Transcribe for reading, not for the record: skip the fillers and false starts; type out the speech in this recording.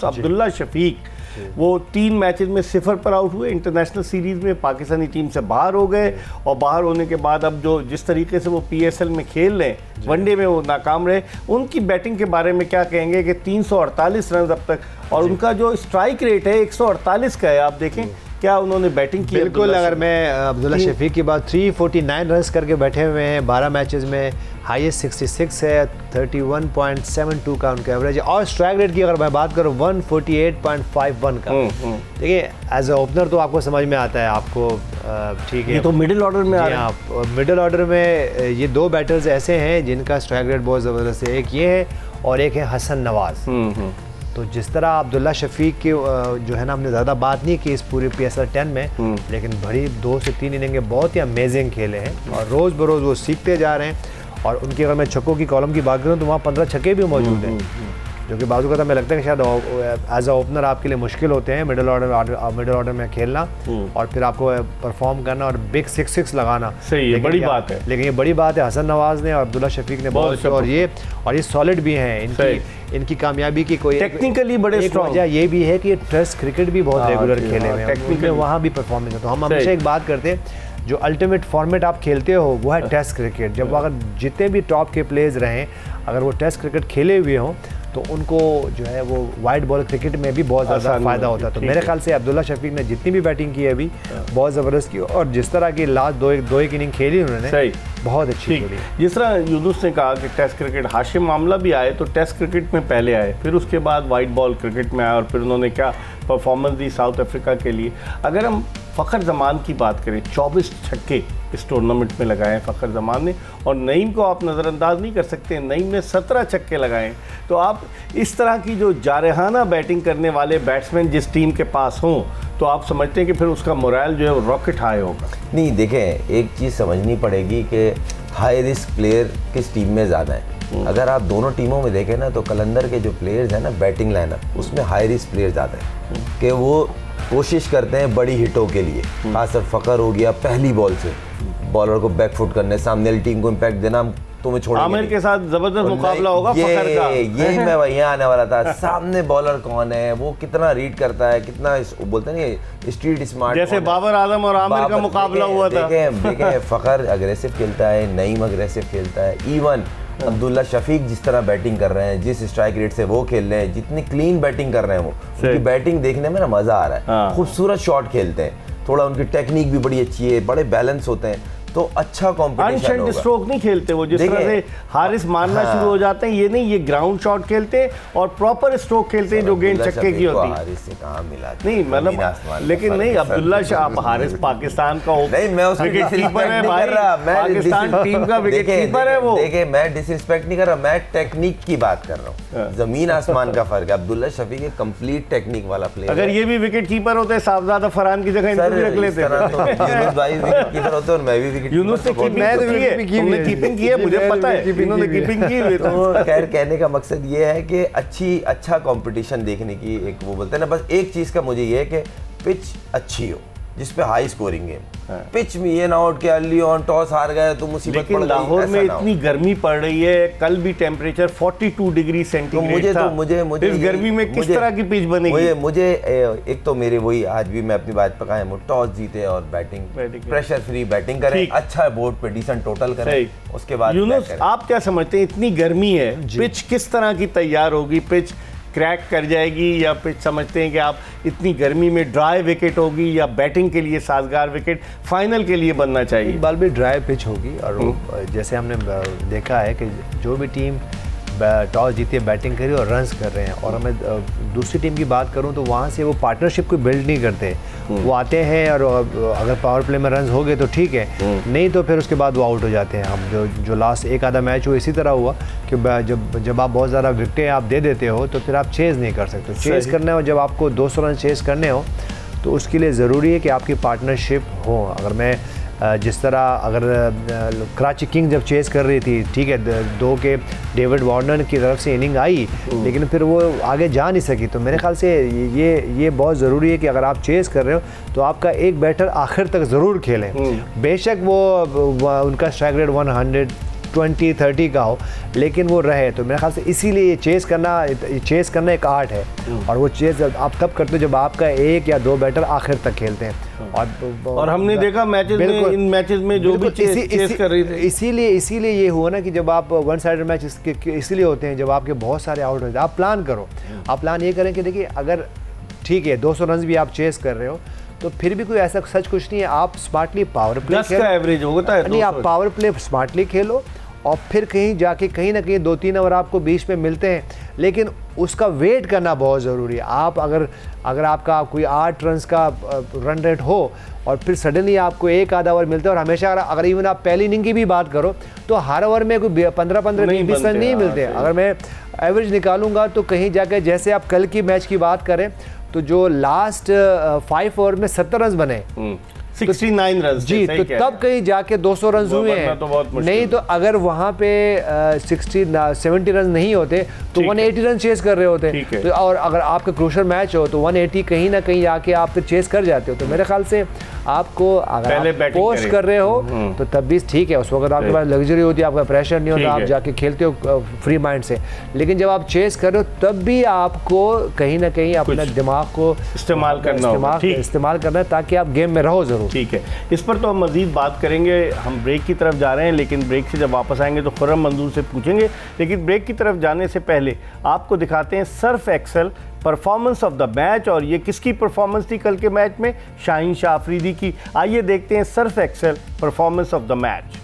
अब्दुल्ला शफीक वो 3 मैचेस में 0 पर आउट हुए, इंटरनेशनल सीरीज़ में पाकिस्तानी टीम से बाहर हो गए और बाहर होने के बाद अब जो जिस तरीके से वो PSL में खेल रहे हैं, वनडे में वो नाकाम रहे। उनकी बैटिंग के बारे में क्या कहेंगे कि 348 रन अब तक, और उनका जो स्ट्राइक रेट है 148 का है। आप देखें क्या उन्होंने बैटिंग की। बिल्कुल, अगर मैं अब्दुल्ला शफीक की बात 349 रन करके बैठे हुए हैं 12 मैचेस में, हाईएस्ट 66 है, 31.72 का उनका एवरेज है, और स्ट्राइक रेट की अगर मैं बात करूं 148.51 का। देखिए एज ए ओपनर तो आपको समझ में आता है, आपको ठीक है, ये तो मिडिल ऑर्डर में आ रहा है। मिडिल ऑर्डर में ये 2 बैटर्स ऐसे हैं जिनका स्ट्राइक रेट बहुत ज़बरदस्त है, एक ये है और एक है हसन नवाज। तो जिस तरह अब्दुल्ला शफीक की जो है ना, हमने ज़्यादा बात नहीं की इस पूरे PSL 10 में, लेकिन बड़ी 2 से 3 इनिंगें बहुत ही अमेजिंग खेले हैं और रोज़ बरोज़ वो सीखते जा रहे हैं। और उनकी अगर मैं छक्कों की कॉलम की बात करूँ तो वहाँ 15 छक्के भी मौजूद हैं, जो कि बाजू का तो हमें लगता है कि शायद एज अ ओपनर आपके लिए मुश्किल होते हैं मिडिल ऑर्डर में खेलना और फिर आपको परफॉर्म करना और बिग 6 लगाना। सही है, बड़ी बात है। लेकिन ये बड़ी बात है, हसन नवाज ने और अब्दुल्ला शफीक ने बहुत, और ये सॉलिड भी हैं। इनकी कामयाबी की कोई टेक्निकली बड़े स्ट्रॉन्ग वजह ये भी है कि ये टेस्ट क्रिकेट भी बहुत रेगुलर खेले हुए हैं, टेक्निकली वहाँ भी परफॉर्मेंस है। तो हम हमेशा एक बात करते हैं, जो अल्टीमेट फॉर्मेट आप खेलते हो वो है टेस्ट क्रिकेट। जब अगर जितने भी टॉप के प्लेयर्स रहें, अगर वो टेस्ट क्रिकेट खेले हुए हों तो उनको जो है वो वाइड बॉल क्रिकेट में भी बहुत ज़्यादा फ़ायदा होता है। तो मेरे ख्याल से अब्दुल्ला शफीक ने जितनी भी बैटिंग की है अभी बहुत ज़बरदस्त की, और जिस तरह की लास्ट दो एक इनिंग खेली उन्होंने बहुत अच्छी खेली। जिस तरह यूनुस ने कहा कि टेस्ट क्रिकेट, हाशिम मामला भी आए तो टेस्ट क्रिकेट में पहले आए, फिर उसके बाद वाइड बॉल क्रिकेट में आए और फिर उन्होंने क्या परफॉर्मेंस दी साउथ अफ्रीका के लिए। अगर हम फ़खर जमान की बात करें, 24 छक्के इस टूर्नामेंट में लगाए हैं फ़खर जमान ने, और नईम को आप नज़रअंदाज नहीं कर सकते, नईम ने 17 छक्के लगाए हैं। तो आप इस तरह की जो जारहाना बैटिंग करने वाले बैट्समैन जिस टीम के पास हों तो आप समझते हैं कि फिर उसका मोरल जो है वो रॉकेट हाई होगा। नहीं, देखें एक चीज़ समझनी पड़ेगी कि हाई रिस्क प्लेयर किस टीम में ज़्यादा है। अगर आप दोनों टीमों में देखें ना तो कलंदर के जो प्लेयर्स हैं ना बैटिंग लाइनअप, उसमें हाई रिस्क प्लेयर ज़्यादा है कि वो कोशिश करते हैं बड़ी हिटों के लिए। खासकर फ़खर हो गया, पहली बॉल से बॉलर को बैकफुट करने, सामने वाली टीम को इम्पैक्ट देना, तुम्हें छोड़ेंगे आमिर के साथ जबरदस्त मुकाबला होगा फ़खर का। यही मैं वहीं आने वाला था। सामने बॉलर कौन है, वो कितना रीड करता है, कितना बोलते हैं स्ट्रीट स्मार्ट, जैसे बाबर आजम और आमिर का मुकाबला हुआ था। देखें फ़खर अग्रेसिव खेलता है, नईम अग्रेसिव खेलता है, इवन अब्दुल्ला शफीक जिस तरह बैटिंग कर रहे हैं, जिस स्ट्राइक रेट से वो खेल रहे हैं, जितनी क्लीन बैटिंग कर रहे हैं वो, उनकी बैटिंग देखने में ना मज़ा आ रहा है। खूबसूरत शॉट खेलते हैं, थोड़ा उनकी टेक्निक भी बड़ी अच्छी है, बड़े बैलेंस होते हैं, तो अच्छा कंपटीशन होगा। स्ट्रोक नहीं खेलते वो, जिस तरह से हारिस मारना शुरू हो जाते हैं, ये नहीं, ये ग्राउंड शॉट खेलते हैं और प्रॉपर स्ट्रोक खेलते हैं जो गेंद छक्के की होती है। हारिस से कहां मिला नहीं मतलब, लेकिन नहीं अब्दुल्ला शाह, हारिस पाकिस्तान का नहीं, मैं उसका विकेट कीपर है भाई, पाकिस्तान टीम का विकेट कीपर है वो। देखिए मैं डिसरिस्पेक्ट नहीं कर रहा, मैं टेक्निक की बात कर रहा हूँ, जमीन आसमान का फर्क है। अब्दुल्ला शफीक एक कंप्लीट टेक्निक वाला प्लेयर। अगर ये भी विकेट कीपर होते साहबजादा फरहान की जगह इनको भी रख लेते। यूनुस भाई विकेट कीपर होते और मैं भी विकेट कीपर। कीपिंग की है, मुझे पता है इन्होंने कीपिंग की है। तो खैर कहने का मकसद ये है कि अच्छा कंपटीशन देखने की एक वो बोलते हैं ना, बस एक चीज़ का मुझे ये है कि पिच अच्छी हो जिस पे हाई स्कोरिंग गेम। पिच में ये ना आउट के अर्ली ऑन टॉस हार गए तो मुसीबत पड़ गई। लेकिन लाहौर में इतनी गर्मी पड़ रही है, कल भी टेम्परेचर 42 डिग्री सेंटीग्रेड था। मुझे इस गर्मी में किस तरह की पिच बनेगी? मुझे एक तो मेरे वही आज भी मैं अपनी बात पकाया, टॉस जीते और बैटिंग प्रेशर फ्री बैटिंग करें, अच्छा बोर्ड पे डिसेंट टोटल करें, उसके बाद यूनुस आप क्या समझते हैं, इतनी गर्मी है, पिच किस तरह की तैयार होगी? पिच क्रैक कर जाएगी या पिच समझते हैं कि आप इतनी गर्मी में ड्राई विकेट होगी या बैटिंग के लिए साजगार विकेट फाइनल के लिए बनना चाहिए? एक बार भी ड्राई पिच होगी और जैसे हमने देखा है कि जो भी टीम टॉस जीती है, बैटिंग करी और रन्स कर रहे हैं, और हमें दूसरी टीम की बात करूं तो वहाँ से वो पार्टनरशिप को बिल्ड नहीं करते। वो आते हैं और अगर पावर प्ले में रन्स हो गए तो ठीक है, नहीं तो फिर उसके बाद वो आउट हो जाते हैं। हम जो लास्ट एक आधा मैच हुआ इसी तरह हुआ कि जब आप बहुत ज़्यादा विकेटें आप दे देते हो तो फिर आप चेज़ नहीं कर सकते। चेज़ करना हो, जब आपको 200 रन चेज़ करने हो तो उसके लिए ज़रूरी है कि आपकी पार्टनरशिप हो। अगर मैं जिस तरह अगर कराची किंग जब चेस कर रही थी, ठीक है, 2 के डेविड वार्नर की तरफ से इनिंग आई लेकिन फिर वो आगे जा नहीं सकी। तो मेरे ख्याल से ये बहुत ज़रूरी है कि अगर आप चेस कर रहे हो तो आपका एक बैटर आखिर तक ज़रूर खेलें, बेशक वो उनका स्ट्राइक रेट 100 20-30 का हो, लेकिन वो रहे। तो मेरे ख्याल से इसीलिए ये चेस करना एक आर्ट है, और वो चेस आप तब करते हो जब आपका 1 या 2 बैटर आखिर तक खेलते हैं। और हमने देखा मैचेस में, इन मैचेस में जो भी चेस कर रही थी, इसीलिए ये हुआ ना कि जब आप वन साइडेड मैच इसीलिए होते हैं जब आपके बहुत सारे आउट होते हैं। आप प्लान करो, आप प्लान ये करें कि देखिए अगर ठीक है 200 रन भी आप चेस कर रहे हो तो फिर भी कोई ऐसा सच कुछ नहीं है, आप स्मार्टली पावर प्ले 10 का एवरेज होता है, नहीं आप पावर प्ले स्मार्टली खेलो, और फिर कहीं जाके कहीं ना कहीं 2-3 ओवर आपको बीच में मिलते हैं, लेकिन उसका वेट करना बहुत ज़रूरी है। आप अगर आपका कोई 8 रन का रन रेट हो और फिर सडनली आपको 1 आधा ओवर मिलता है, और हमेशा अगर इवन आप पहली इनिंग की भी बात करो तो हर ओवर में कोई 15-20 रन नहीं मिलते। अगर मैं एवरेज निकालूंगा तो कहीं जाके, जैसे आप कल की मैच की बात करें तो जो लास्ट 5 ओवर में 70 रन बने, 69 रन जी, तो तब कहीं जाके 200 रन हुए हैं। नहीं तो अगर वहाँ पे 70 रन नहीं होते तो 180 रन चेस कर रहे होते। तो और अगर आपका क्रूशल मैच हो तो 180 कहीं ना कहीं आके आप तो चेस कर जाते हो। तो मेरे ख्याल से आपको अगर आप पोस्ट कर रहे हो तो तब भी ठीक है, उस वक्त आपके पास लग्जरी होती है, आपका प्रेशर नहीं होता, आप जाके खेलते हो फ्री माइंड से। लेकिन जब आप चेस कर रहे हो तब भी आपको कहीं ना कहीं अपने दिमाग को इस्तेमाल करना है ताकि आप गेम में रहो जरूर। ठीक है, इस पर तो हम मज़ीद बात करेंगे। हम ब्रेक की तरफ जा रहे हैं, लेकिन ब्रेक से जब वापस आएंगे तो खुर्रम मंजूर से पूछेंगे। लेकिन ब्रेक की तरफ जाने से पहले आपको दिखाते हैं Surf Excel performance of the match. और ये किसकी परफॉर्मेंस थी कल के मैच में? शाहीन शाह अफरीदी की। आइए देखते हैं Surf Excel performance of the match.